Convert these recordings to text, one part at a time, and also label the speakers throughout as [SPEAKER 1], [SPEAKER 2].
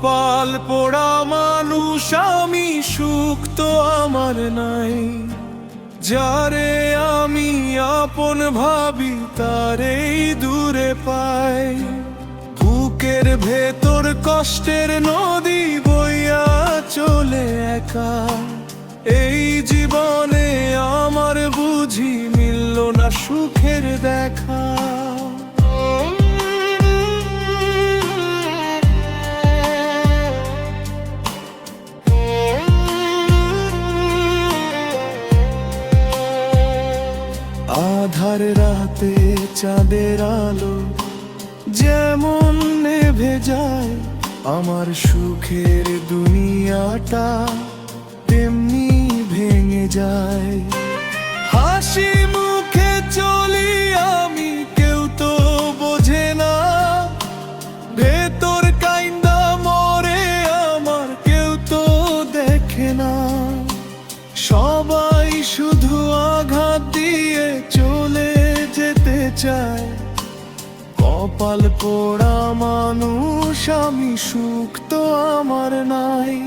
[SPEAKER 1] কপাল পোড়া মানুষ আমি, সুখ তো আমার নাই। যারে আমি আপন ভাবি তারেই দূরে পাই। বুকের ভেতর কষ্টের নদী বইয়া চলে একা। এই জীবনে আমার বুঝি মিলল না সুখের দেখা। আধার রাতে চাঁদের আলো যেমন নেভে যায়, আমার সুখের দুনিয়াটা তেমনি ভেঙে যায়। হাসি মুখে চলি আমি, কেউ তো বোঝে না। ভেতর কাইন্দা মরে আমার, কেউ তো দেখে না। সবাই শুধু আঘাত দিয়ে চলে যেতে চায়। কপাল পোড়া মানুষ আমি, সুখ তো আমার নাই।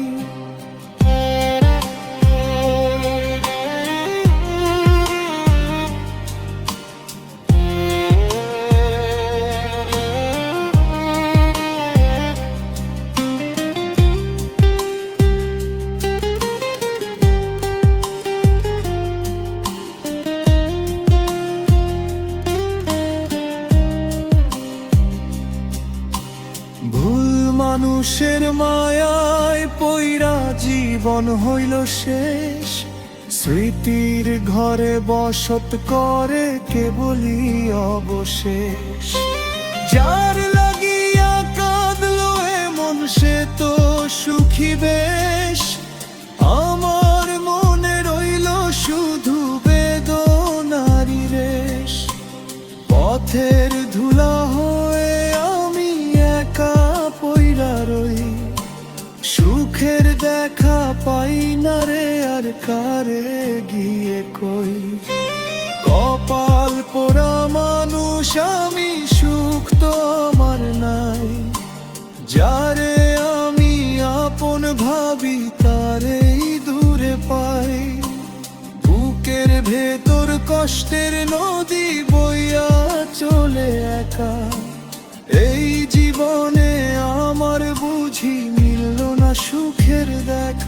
[SPEAKER 1] ভুল মানুষের মায়ায় পইরা জীবন হইল শেষ। স্মৃতির ঘরে বসত করে কেবলই অবশেষ। যার লাগিয়া কাঁদলো এমন সে তো সুখী বেশ। আমার মনে রইল শুধু বেদনারি রেশ। পথের ধুলা হয়ে আমি একা পইরা রই। সুখের দেখা পাই না রে আর কারে গিয়ে কই। কপাল পোড়া মানুষ আমি, সুখ তো আমার নাই। যারে আমি আপন ভাবি তারেই দূরে পাই। বুকের ভেতর কষ্টের নদী বইয়া চলে একা। এই জীবনে আমার বুঝি মিলল না সুখের দেখা।